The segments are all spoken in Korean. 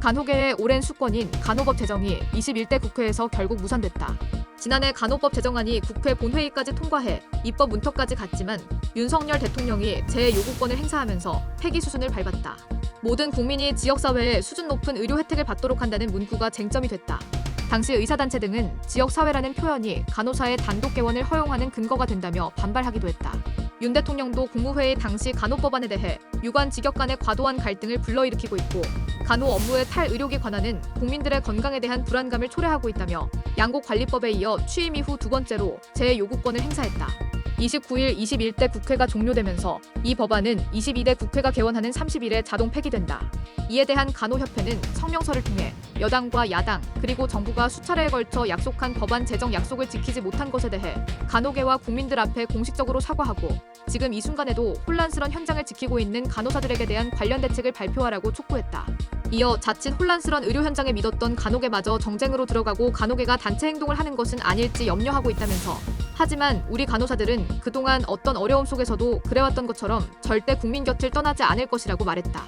간호계의 오랜 수권인 간호법 제정이 21대 국회에서 결국 무산됐다. 지난해 간호법 제정안이 국회 본회의까지 통과해 입법 문턱까지 갔지만 윤석열 대통령이 제 요구권을 행사하면서 폐기 수순을 밟았다. 모든 국민이 지역사회에 수준 높은 의료 혜택을 받도록 한다는 문구가 쟁점이 됐다. 당시 의사단체 등은 지역사회라는 표현이 간호사의 단독 개원을 허용하는 근거가 된다며 반발하기도 했다. 윤 대통령도 국무회의 당시 간호법안에 대해 유관 직역 간의 과도한 갈등을 불러일으키고 있고 간호 업무의 탈의료기 관한은 국민들의 건강에 대한 불안감을 초래하고 있다며 양곡관리법에 이어 취임 이후 두 번째로 제 요구권을 행사했다. 29일 21대 국회가 종료되면서 이 법안은 22대 국회가 개원하는 30일에 자동 폐기된다. 이에 대한 간호협회는 성명서를 통해 여당과 야당 그리고 정부가 수차례에 걸쳐 약속한 법안 제정 약속을 지키지 못한 것에 대해 간호계와 국민들 앞에 공식적으로 사과하고 지금 이 순간에도 혼란스러운 현장을 지키고 있는 간호사들에게 대한 관련 대책을 발표하라고 촉구했다. 이어 자칫 혼란스러운 의료 현장에 믿었던 간호계마저 정쟁으로 들어가고 간호계가 단체 행동을 하는 것은 아닐지 염려하고 있다면서 하지만 우리 간호사들은 그동안 어떤 어려움 속에서도 그래왔던 것처럼 절대 국민 곁을 떠나지 않을 것이라고 말했다.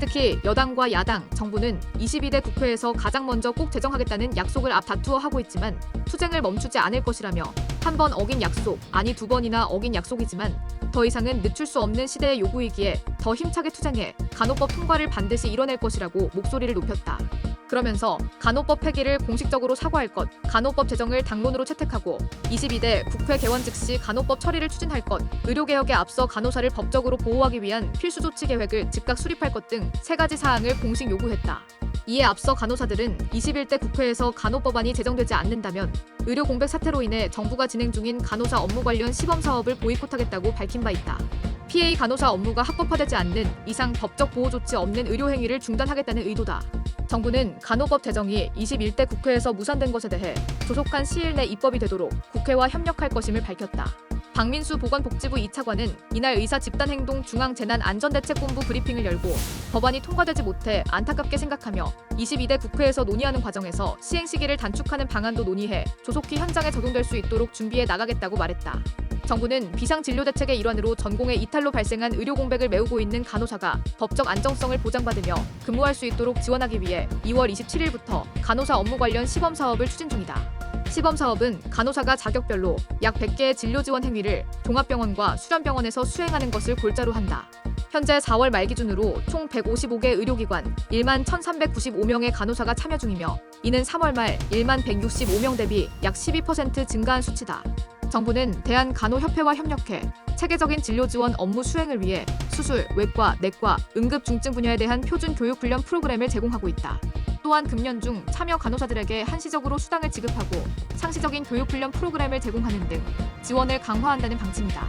특히 여당과 야당, 정부는 22대 국회에서 가장 먼저 꼭 제정하겠다는 약속을 앞다투어 하고 있지만 투쟁을 멈추지 않을 것이라며 한 번 어긴 약속, 아니 두 번이나 어긴 약속이지만 더 이상은 늦출 수 없는 시대의 요구이기에 더 힘차게 투쟁해 간호법 통과를 반드시 이뤄낼 것이라고 목소리를 높였다. 그러면서 간호법 폐기를 공식적으로 사과할 것, 간호법 제정을 당론으로 채택하고 22대 국회 개원 즉시 간호법 처리를 추진할 것, 의료개혁에 앞서 간호사를 법적으로 보호하기 위한 필수 조치 계획을 즉각 수립할 것 등 3가지 사항을 공식 요구했다. 이에 앞서 간호사들은 21대 국회에서 간호법안이 제정되지 않는다면 의료 공백 사태로 인해 정부가 진행 중인 간호사 업무 관련 시범 사업을 보이콧하겠다고 밝힌 바 있다. PA 간호사 업무가 합법화되지 않는 이상 법적 보호 조치 없는 의료 행위를 중단하겠다는 의도다. 정부는 간호법 제정이 21대 국회에서 무산된 것에 대해 조속한 시일 내 입법이 되도록 국회와 협력할 것임을 밝혔다. 박민수 보건복지부 2차관은 이날 의사 집단행동 중앙재난안전대책본부 브리핑을 열고 법안이 통과되지 못해 안타깝게 생각하며 22대 국회에서 논의하는 과정에서 시행 시기를 단축하는 방안도 논의해 조속히 현장에 적용될 수 있도록 준비해 나가겠다고 말했다. 정부는 비상진료대책의 일환으로 전공의 이탈로 발생한 의료 공백을 메우고 있는 간호사가 법적 안정성을 보장받으며 근무할 수 있도록 지원하기 위해 2월 27일부터 간호사 업무 관련 시범사업을 추진 중이다. 시범사업은 간호사가 자격별로 약 100개의 진료지원 행위를 종합병원과 수련병원에서 수행하는 것을 골자로 한다. 현재 4월 말 기준으로 총 155개 의료기관 1만 1,395명의 간호사가 참여 중이며 이는 3월 말 1만 165명 대비 약 12% 증가한 수치다. 정부는 대한간호협회와 협력해 체계적인 진료지원 업무 수행을 위해 수술, 외과, 내과, 응급 중증 분야에 대한 표준 교육 훈련 프로그램을 제공하고 있다. 또한 금년 중 참여 간호사들에게 한시적으로 수당을 지급하고 상시적인 교육 훈련 프로그램을 제공하는 등 지원을 강화한다는 방침이다.